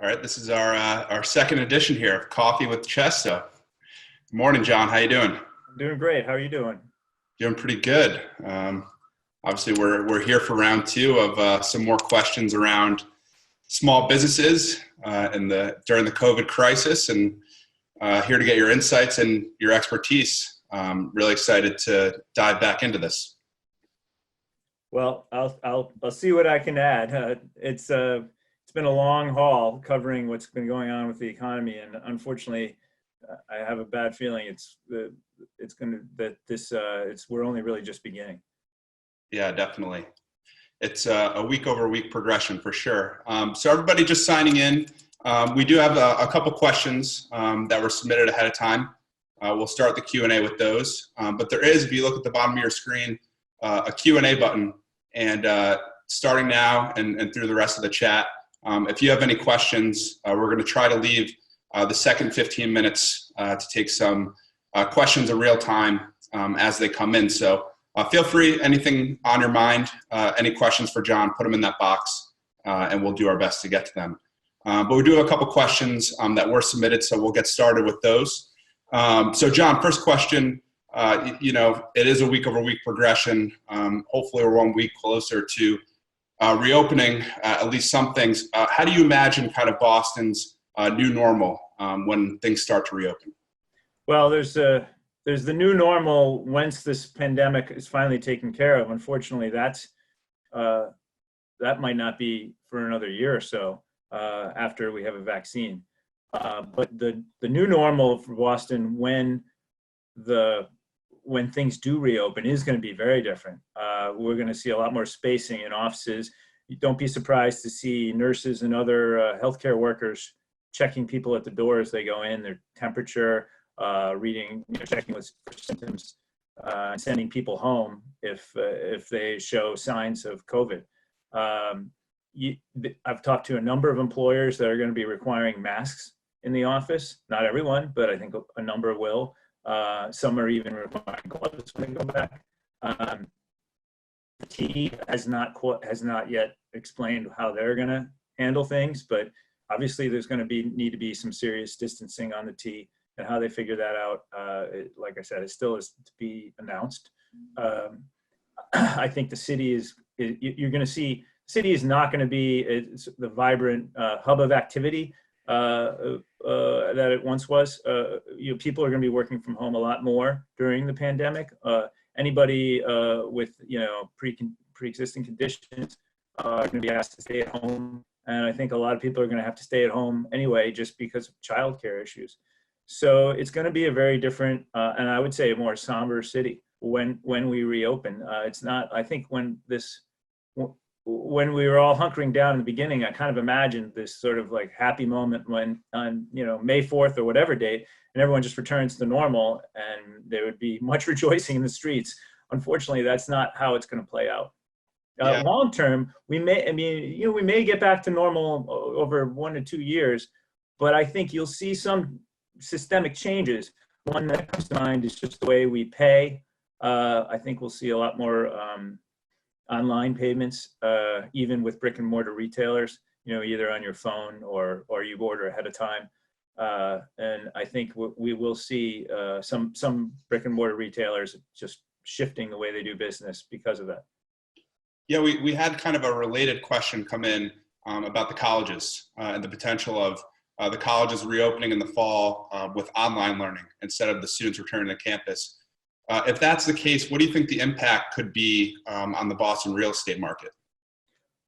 All right, this is our second edition here of Coffee with Chesto. Good morning, John. How you doing? I'm doing great. How are you doing? Doing pretty good. Obviously, we're here for round two of some more questions around small businesses during the COVID crisis, and here to get your insights and your expertise. Really excited to dive back into this. Well, I'll see what I can add. It's been a long haul covering what's been going on with the economy, and unfortunately, I have a bad feeling we're only really just beginning. Yeah, definitely. It's a week over week progression for sure. So everybody just signing in. We do have a couple questions that were submitted ahead of time. We'll start the Q&A with those. But there is, if you look at the bottom of your screen, a Q&A button. And starting now and through the rest of the chat, if you have any questions, we're going to try to leave the second 15 minutes to take some questions in real time as they come in. So feel free, anything on your mind, any questions for John, put them in that box, and we'll do our best to get to them. But we do have a couple questions that were submitted, so we'll get started with those. So John, first question. It is a week over week progression. Hopefully we're 1 week closer to reopening at least some things. How do you imagine kind of Boston's new normal when things start to reopen? Well, there's the new normal once this pandemic is finally taken care of. Unfortunately, that might not be for another year or so after we have a vaccine. But the new normal for Boston when things do reopen is going to be very different. We're going to see a lot more spacing in offices. You don't be surprised to see nurses and other healthcare workers checking people at the door as they go in, their temperature, checking for symptoms, and sending people home if they show signs of COVID. I've talked to a number of employers that are going to be requiring masks in the office. Not everyone, but I think a number will. Some are even requiring gloves when they go back. The T has not yet explained how they're going to handle things, but obviously there's going to need to be some serious distancing on the T, and how they figure that out. Like I said, it still is to be announced. I think the city you're going to see. The city is not going to be the vibrant hub of activity that it once was. People are going to be working from home a lot more during the pandemic. Anybody with pre-existing conditions are going to be asked to stay at home, and I think a lot of people are going to have to stay at home anyway, just because of childcare issues. So it's going to be a very different, and I would say a more somber city when we reopen. It's not. I think when we were all hunkering down in the beginning, I kind of imagined this sort of like happy moment when on May 4th or whatever date, and everyone just returns to normal, and there would be much rejoicing in the streets. Unfortunately, that's not how it's going to play out. Long term, we may get back to normal over 1 to 2 years, but I think you'll see some systemic changes. One that comes to mind is just the way we pay. I think we'll see a lot more online payments, even with brick and mortar retailers, either on your phone or you order ahead of time. And I think we will see some brick and mortar retailers just shifting the way they do business because of that. Yeah, we had kind of a related question come in about the colleges and the potential of the colleges reopening in the fall with online learning instead of the students returning to campus. If that's the case, what do you think the impact could be on the Boston real estate market?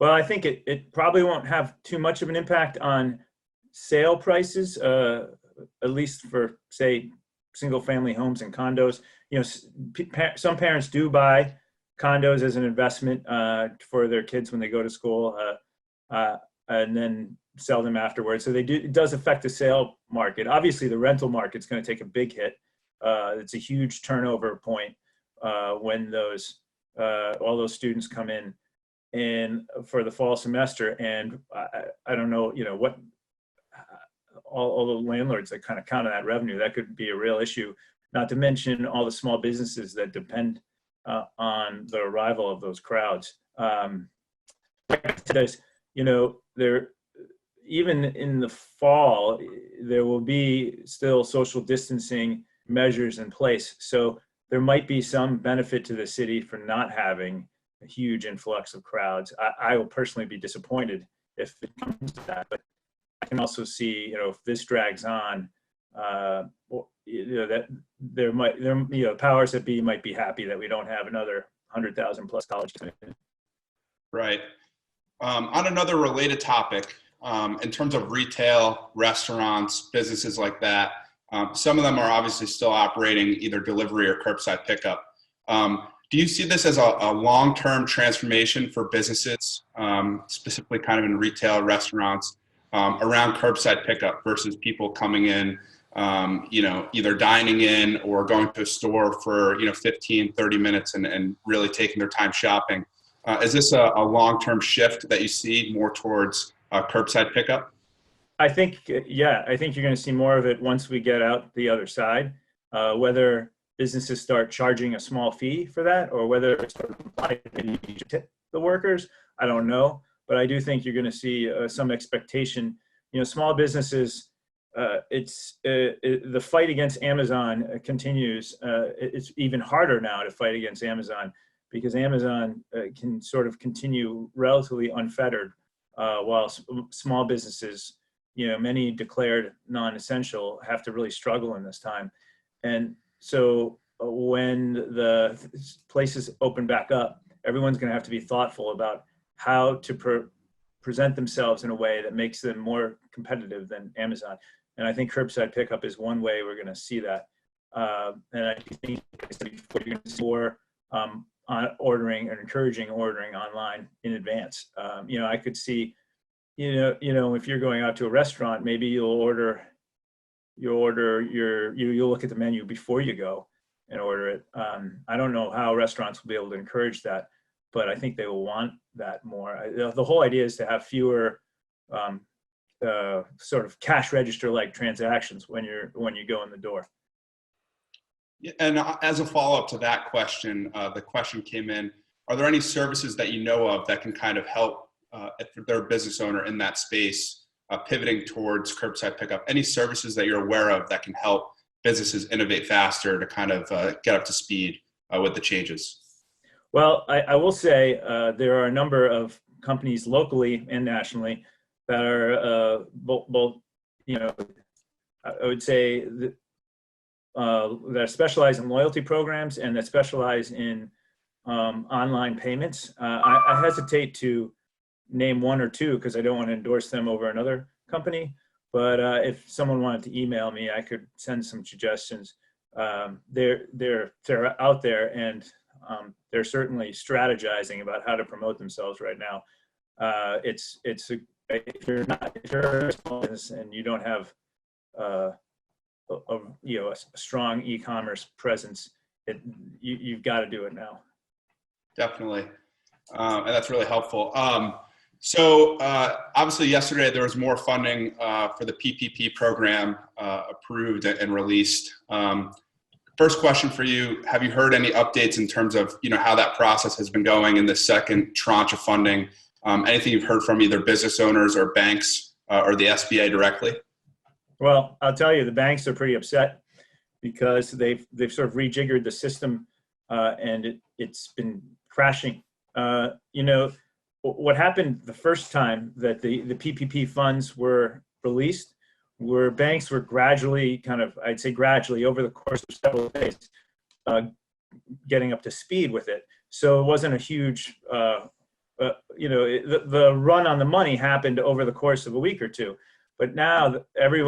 Well, I think it probably won't have too much of an impact on sale prices, at least for, say, single-family homes and condos. Some parents do buy condos as an investment for their kids when they go to school, and then sell them afterwards. So it does affect the sale market. Obviously, the rental market's going to take a big hit. It's a huge turnover point when all those students come in for the fall semester, and I don't know, what all the landlords that kind of count on that revenue. That could be a real issue. Not to mention all the small businesses that depend on the arrival of those crowds. even in the fall, there will be still social distancing measures in place. So there might be some benefit to the city for not having a huge influx of crowds. I will personally be disappointed if it comes to that, but I can also see, if this drags on, that powers that be might be happy that we don't have another 100,000 plus college students. Right. On another related topic, in terms of retail, restaurants, businesses like that, some of them are obviously still operating either delivery or curbside pickup. Do you see this as a long-term transformation for businesses, specifically kind of in retail, restaurants, around curbside pickup versus people coming in, either dining in or going to a store for, 15, 30 minutes and really taking their time shopping? Is this a long-term shift that you see more towards curbside pickup? I think you're going to see more of it once we get out the other side. Whether businesses start charging a small fee for that, or whether it's sort of implied that they need to tip the workers, I don't know. But I do think you're going to see some expectation. Small businesses, the fight against Amazon continues. It's even harder now to fight against Amazon because Amazon can sort of continue relatively unfettered, while small businesses, many declared non-essential, have to really struggle in this time. And so when the places open back up, everyone's going to have to be thoughtful about how to present themselves in a way that makes them more competitive than Amazon. And I think curbside pickup is one way we're going to see that. And I think, like I said before, you're going to see more on ordering and encouraging ordering online in advance. I could see, if you're going out to a restaurant, maybe you'll look at the menu before you go and order it. I don't know how restaurants will be able to encourage that, but I think they will want that more. The whole idea is to have fewer sort of cash register-like transactions when you go in the door. And as a follow-up to that question, the question came in, are there any services that you know of that can kind of help if they're a business owner in that space, pivoting towards curbside pickup? Any services that you're aware of that can help businesses innovate faster to kind of get up to speed with the changes? Well, I will say there are a number of companies locally and nationally that are both, I would say that specialize in loyalty programs and that specialize in online payments. I hesitate to name one or two because I don't want to endorse them over another company. But if someone wanted to email me, I could send some suggestions. They're out there, and they're certainly strategizing about how to promote themselves right now. If you're a small business and you don't have a strong e-commerce presence, you've got to do it now. Definitely, and that's really helpful. So obviously yesterday there was more funding for the PPP program approved and released. First question for you, have you heard any updates in terms of how that process has been going in the second tranche of funding? Anything you've heard from either business owners or banks or the SBA directly? Well, I'll tell you, the banks are pretty upset because they've sort of rejiggered the system and it's been crashing. What happened the first time that the PPP funds were released were banks were gradually over the course of several days getting up to speed with it. So it wasn't a huge, the run on the money happened over the course of a week or two. But now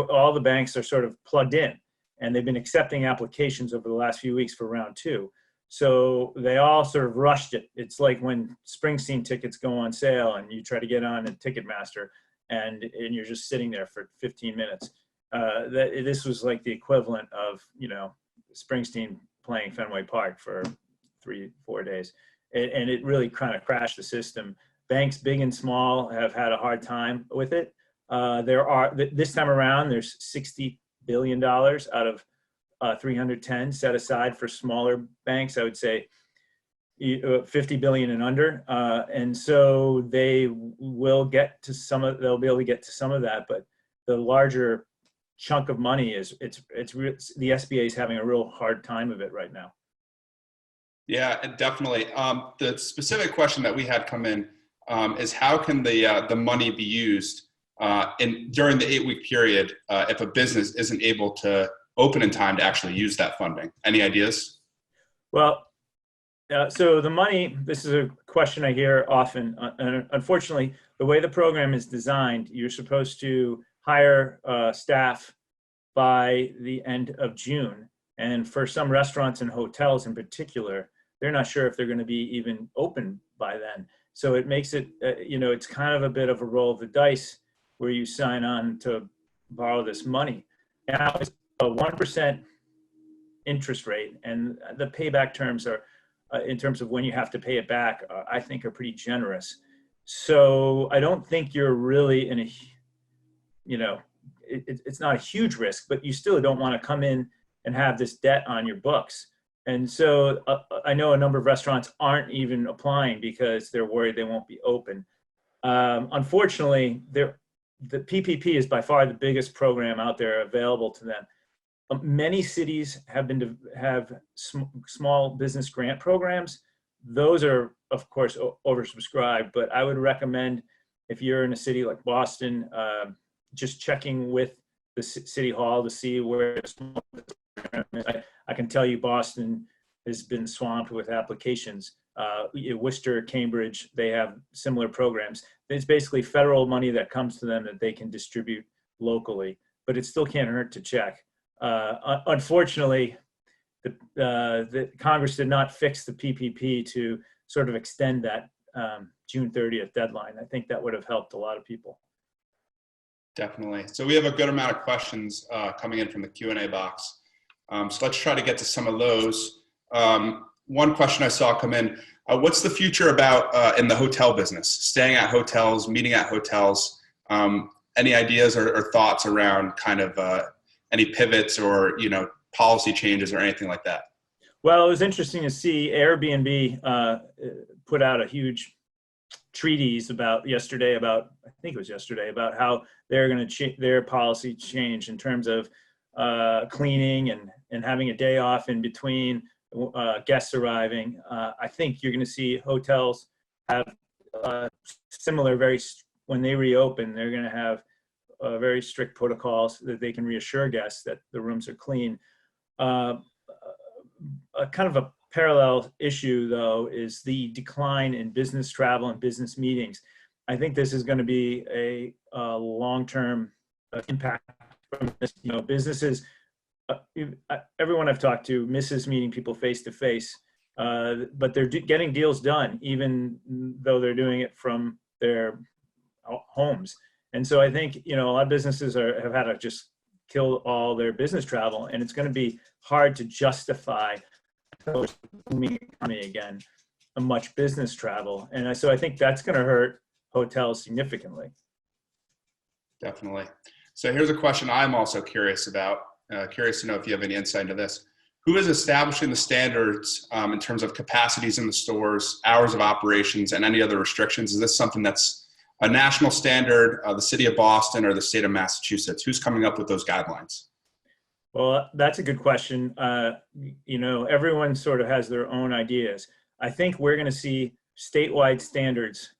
all the banks are sort of plugged in, and they've been accepting applications over the last few weeks for round two. So they all sort of rushed it. It's like when Springsteen tickets go on sale and you try to get on a Ticketmaster and you're just sitting there for 15 minutes. This was like the equivalent of, Springsteen playing Fenway Park for 3-4 days. And it really kind of crashed the system. Banks, big and small, have had a hard time with it. This time around, there's $60 billion out of 310 set aside for smaller banks. I would say, 50 billion and under, and so they will get to they'll be able to get to some of that, but the larger chunk of money is the SBA is having a real hard time of it right now. Yeah, definitely. The specific question that we had come in is how can the money be used during the 8-week period if a business isn't able to open in time to actually use that funding? Any ideas? Well, so the money, this is a question I hear often. And unfortunately, the way the program is designed, you're supposed to hire staff by the end of June. And for some restaurants and hotels in particular, they're not sure if they're going to be even open by then. So it makes it, it's kind of a bit of a roll of the dice where you sign on to borrow this money. Now it's a 1% interest rate, and the payback terms are, in terms of when you have to pay it back, I think are pretty generous. So I don't think you're really in a, it's not a huge risk, but you still don't want to come in and have this debt on your books. And so I know a number of restaurants aren't even applying because they're worried they won't be open. Unfortunately, the PPP is by far the biggest program out there available to them. Many cities have small business grant programs. Those are, of course, oversubscribed, but I would recommend, if you're in a city like Boston, just checking with the city hall to see where small business program is. I can tell you Boston has been swamped with applications. Worcester, Cambridge, they have similar programs. It's basically federal money that comes to them that they can distribute locally, but it still can't hurt to check. Unfortunately, the Congress did not fix the PPP to sort of extend that June 30th deadline. I think that would have helped a lot of people. Definitely. So we have a good amount of questions coming in from the Q&A box. So let's try to get to some of those. One question I saw come in, what's the future about in the hotel business? Staying at hotels, meeting at hotels. Any ideas or thoughts around kind of any pivots or, policy changes or anything like that? Well, it was interesting to see Airbnb put out a huge treatise yesterday about how they're going to their policy change in terms of cleaning and having a day off in between guests arriving. I think you're going to see hotels have similar, when they reopen, they're going to have very strict protocols that they can reassure guests that the rooms are clean. A kind of a parallel issue, though, is the decline in business travel and business meetings. I think this is going to be a long-term impact from this. Businesses, everyone I've talked to misses meeting people face to face, but they're getting deals done, even though they're doing it from their homes. And so I think, a lot of businesses have had to just kill all their business travel, and it's going to be hard to justify again much business travel. And so I think that's going to hurt hotels significantly. Definitely. So here's a question I'm also curious about. Curious to know if you have any insight into this. Who is establishing the standards in terms of capacities in the stores, hours of operations, and any other restrictions? Is this something that's a national standard, the city of Boston or the state of Massachusetts? Who's coming up with those guidelines? Well, that's a good question. Everyone sort of has their own ideas. I think we're going to see statewide standards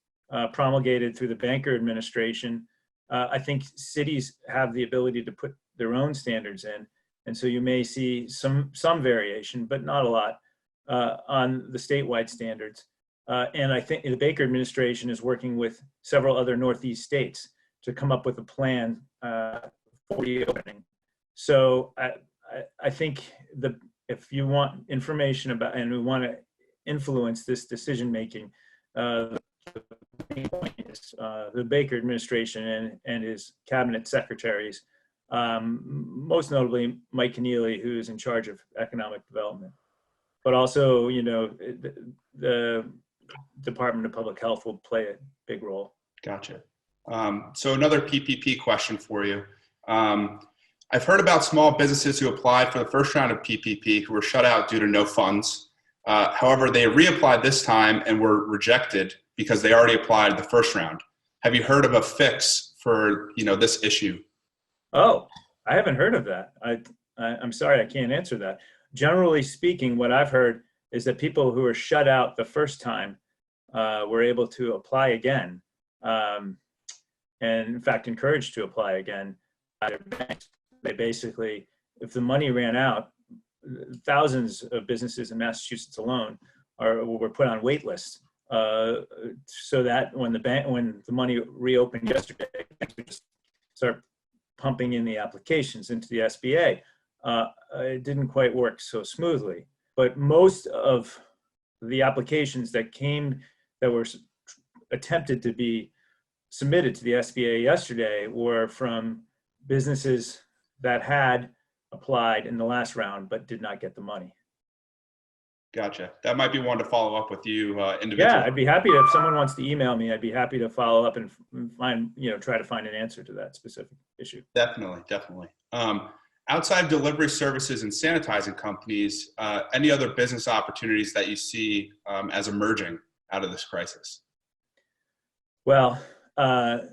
promulgated through the Banker administration. I think cities have the ability to put their own standards in. And so you may see some variation, but not a lot, on the statewide standards. And I think the Baker administration is working with several other Northeast states to come up with a plan for reopening. So I think if you want information about, and we want to influence this decision making, the main point is the Baker administration and his cabinet secretaries, most notably Mike Keneally, who is in charge of economic development, but also the Department of Public Health will play a big role. Gotcha. So another PPP question for you. I've heard about small businesses who applied for the first round of PPP who were shut out due to no funds. However, they reapplied this time and were rejected because they already applied the first round. Have you heard of a fix for this issue? Oh, I haven't heard of that. I'm sorry, I can't answer that. Generally speaking, what I've heard is that people who were shut out the first time were able to apply again, and in fact encouraged to apply again by their banks. They basically, if the money ran out, thousands of businesses in Massachusetts alone were put on wait lists, so that when the money reopened yesterday, banks would just start pumping in the applications into the SBA. It didn't quite work so smoothly, but most of the applications that were attempted to be submitted to the SBA yesterday were from businesses that had applied in the last round but did not get the money. Gotcha. That might be one to follow up with you individually. Yeah, I'd be happy if someone wants to email me. I'd be happy to follow up and try to find an answer to that specific issue. Definitely. Outside delivery services and sanitizing companies, any other business opportunities that you see as emerging out of this crisis? Well, I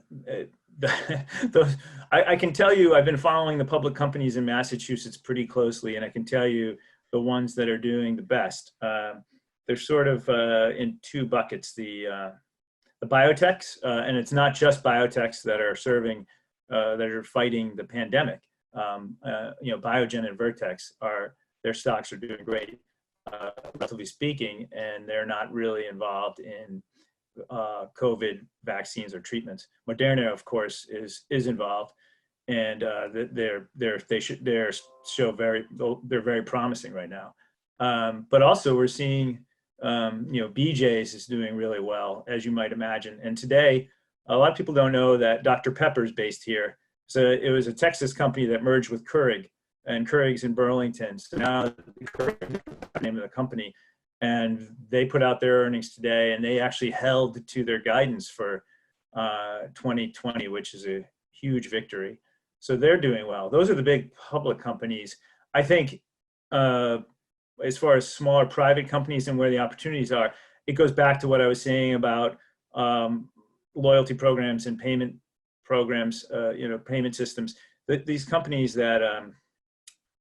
can tell you, I've been following the public companies in Massachusetts pretty closely, and I can tell you the ones that are doing the best. They're sort of in two buckets: the biotechs, and it's not just biotechs that are fighting the pandemic. Biogen and Vertex their stocks are doing great, relatively speaking, and they're not really involved in COVID vaccines or treatments. Moderna, of course, is involved, and they're very promising right now. But also we're seeing, BJ's is doing really well, as you might imagine. And today, a lot of people don't know that Dr. Pepper's based here. So it was a Texas company that merged with Keurig, and Keurig's in Burlington. So now Keurig is the name of the company. And they put out their earnings today, and they actually held to their guidance for 2020, which is a huge victory. So they're doing well. Those are the big public companies. I think as far as smaller private companies and where the opportunities are, it goes back to what I was saying about loyalty programs and payment programs, payment systems. These companies that,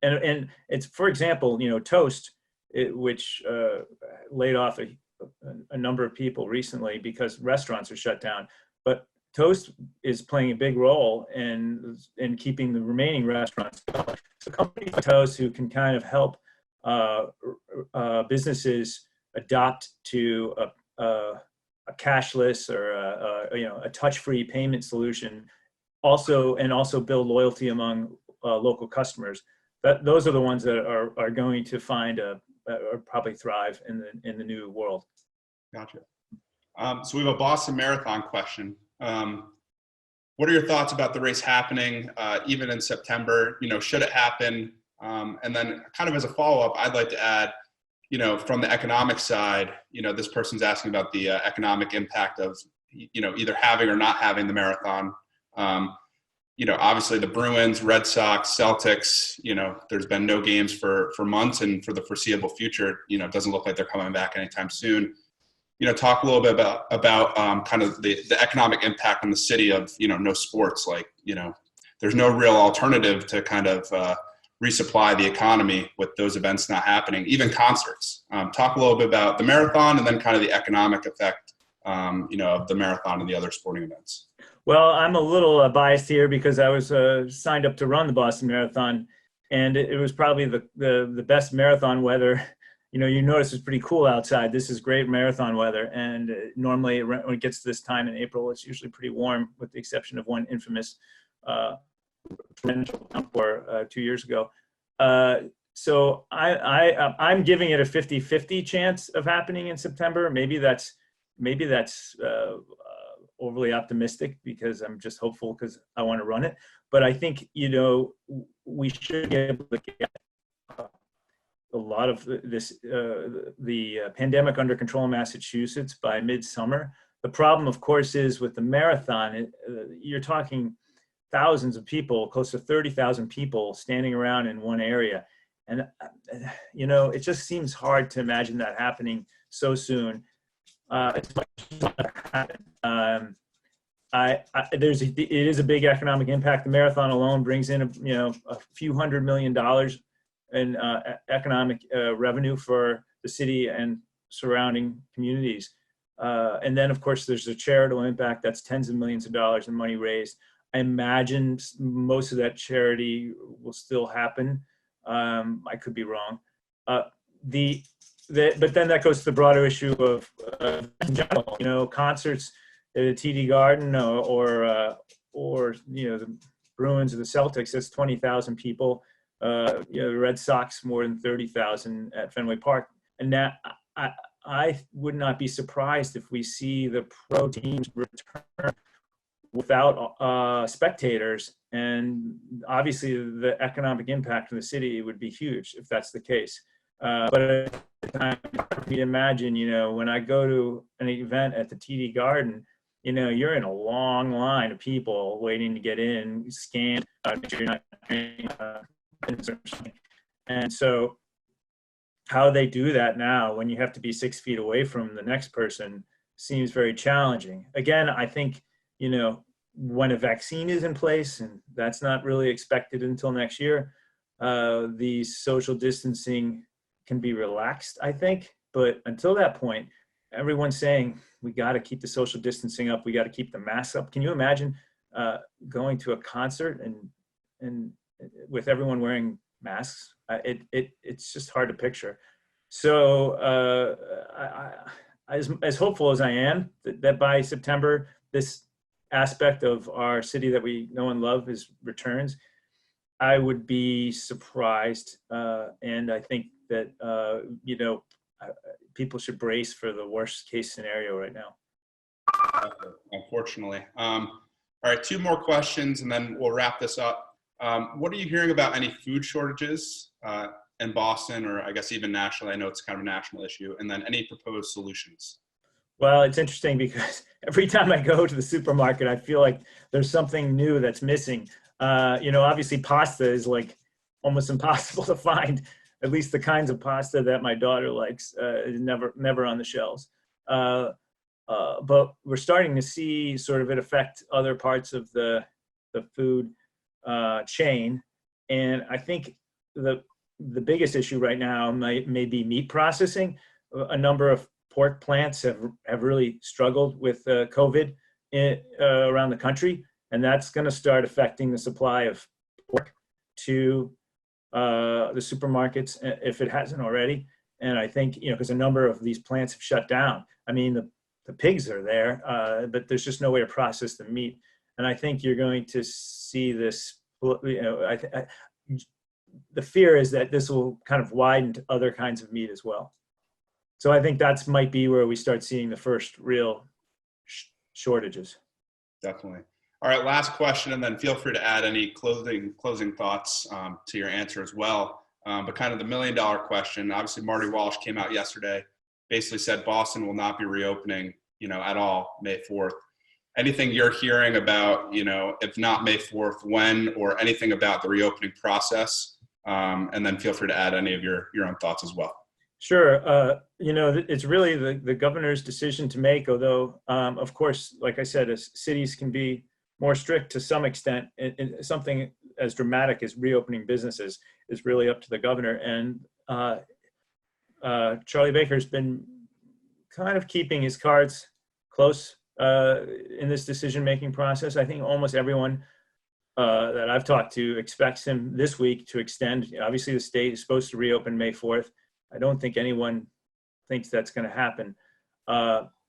and it's, for example, Toast, which laid off a number of people recently because restaurants are shut down. But Toast is playing a big role in keeping the remaining restaurants going. So companies like Toast who can kind of help businesses adopt to a cashless or a touch-free payment solution, also build loyalty among local customers. Those are the ones that are going to find or probably thrive in the new world. Gotcha. So we have a Boston Marathon question. What are your thoughts about the race happening even in September? Should it happen? And then kind of as a follow-up, I'd like to add, from the economic side, this person's asking about the economic impact of, either having or not having the marathon. Obviously the Bruins, Red Sox, Celtics, there's been no games for months, and for the foreseeable future, it doesn't look like they're coming back anytime soon. Talk a little bit about kind of the economic impact on the city of, no sports, like, there's no real alternative to kind of resupply the economy with those events not happening, even concerts. Talk a little bit about the marathon and then kind of the economic effect, of the marathon and the other sporting events. Well, I'm a little biased here because I was signed up to run the Boston Marathon, and it was probably the best marathon weather. You notice it's pretty cool outside. This is great marathon weather, and normally when it gets to this time in April, it's usually pretty warm, with the exception of one infamous torrential downpour 2 years ago. So I'm giving it a 50-50 chance of happening in September. Maybe that's overly optimistic because I'm just hopeful because I want to run it. But I think, we should be able to get a lot of the pandemic under control in Massachusetts by midsummer. The problem, of course, is with the marathon, you're talking thousands of people, close to 30,000 people standing around in one area. And, you know, it just seems hard to imagine that happening so soon. It's much to happen. It is a big economic impact. The marathon alone brings in, a few $100 million in economic revenue for the city and surrounding communities. And then, of course, there's a charitable impact. That's tens of millions of dollars in money raised. I imagine most of that charity will still happen. I could be wrong. But then that goes to the broader issue of in general, concerts at a TD Garden or the Bruins or the Celtics. That's 20,000 people. The Red Sox more than 30,000 at Fenway Park. And that I would not be surprised if we see the pro teams return without spectators. And obviously the economic impact in the city would be huge if that's the case. But at the time, you imagine, when I go to an event at the TD Garden, you're in a long line of people waiting to get in, scanned, you're not and so how they do that now when you have to be 6 feet away from the next person seems very challenging. Again, I think, when a vaccine is in place, and that's not really expected until next year, the social distancing can be relaxed, I think. But until that point, everyone's saying, we got to keep the social distancing up. We got to keep the masks up. Can you imagine going to a concert and with everyone wearing masks? It's just hard to picture. So as hopeful as I am that by September, this aspect of our city that we know and love returns, I would be surprised. And I think that, people should brace for the worst case scenario right now. Unfortunately. All right, 2 more questions and then we'll wrap this up. What are you hearing about any food shortages in Boston, or I guess even nationally? I know it's kind of a national issue. And then any proposed solutions? Well, it's interesting because every time I go to the supermarket, I feel like there's something new that's missing. Obviously pasta is like almost impossible to find. At least the kinds of pasta that my daughter likes is never on the shelves. But we're starting to see sort of it affect other parts of the food chain. And I think the biggest issue right now may be meat processing. A number of pork plants have really struggled with COVID around the country, and that's going to start affecting the supply of pork to the supermarkets if it hasn't already. And I think, because a number of these plants have shut down. I mean, the pigs are there, but there's just no way to process the meat. And I think you're going to see this, the fear is that this will kind of widen to other kinds of meat as well. So I think that's might be where we start seeing the first real shortages. Definitely. All right, last question, and then feel free to add any closing thoughts to your answer as well. But kind of the $1 million question. Obviously, Marty Walsh came out yesterday, basically said Boston will not be reopening, at all May 4th. Anything you're hearing about, if not May 4th, when, or anything about the reopening process? And then feel free to add any of your own thoughts as well. Sure. It's really the governor's decision to make, although, of course, like I said, cities can be more strict to some extent. Something as dramatic as reopening businesses is really up to the governor. And Charlie Baker's been kind of keeping his cards close in this decision-making process. I think almost everyone that I've talked to expects him this week to extend. Obviously, the state is supposed to reopen May 4th. I don't think anyone thinks that's going to happen.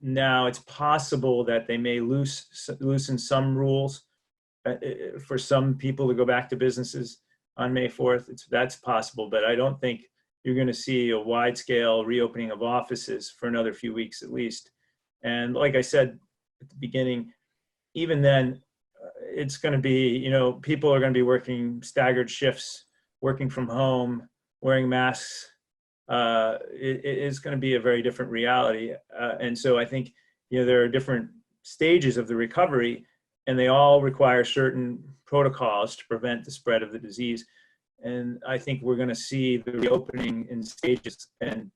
Now, it's possible that they may loosen some rules for some people to go back to businesses on May 4th. That's possible, but I don't think you're going to see a wide-scale reopening of offices for another few weeks at least. And like I said at the beginning, even then, it's going to be, people are going to be working staggered shifts, working from home, wearing masks. It's going to be a very different reality. And so I think, there are different stages of the recovery, and they all require certain protocols to prevent the spread of the disease. I think we're going to see the reopening in stages, and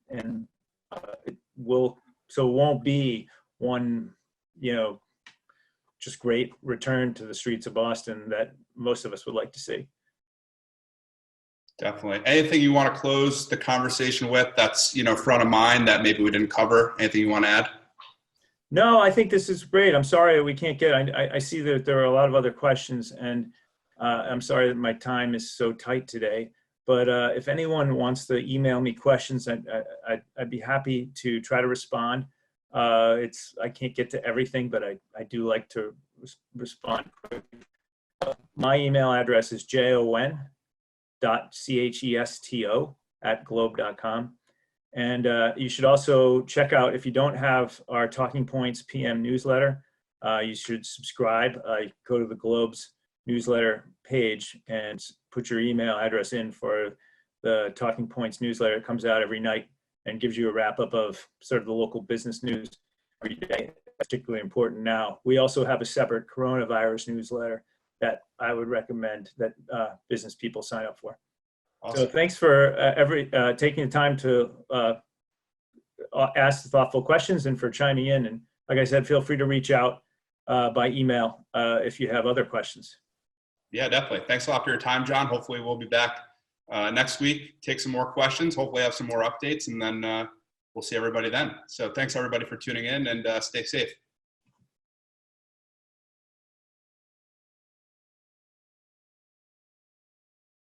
it won't be one, just great return to the streets of Boston that most of us would like to see. Definitely. Anything you want to close the conversation with that's, front of mind that maybe we didn't cover? Anything you want to add? No, I think this is great. I'm sorry we can't get, I see that there are a lot of other questions, and I'm sorry that my time is so tight today. But if anyone wants to email me questions, I'd be happy to try to respond. I can't get to everything, but I do like to respond quickly. My email address is jon.chesto@globe.com. And you should also check out, if you don't have our Talking Points PM newsletter, you should subscribe. Go to the Globe's newsletter page and put your email address in for the Talking Points newsletter. It comes out every night and gives you a wrap up of sort of the local business news every day. Particularly important now. We also have a separate coronavirus newsletter that I would recommend that business people sign up for. Awesome. So thanks for taking the time to ask the thoughtful questions and for chiming in. And like I said, feel free to reach out by email if you have other questions. Yeah, definitely. Thanks a lot for your time, John. Hopefully we'll be back next week, take some more questions, hopefully have some more updates, and then we'll see everybody then. So thanks everybody for tuning in, and stay safe.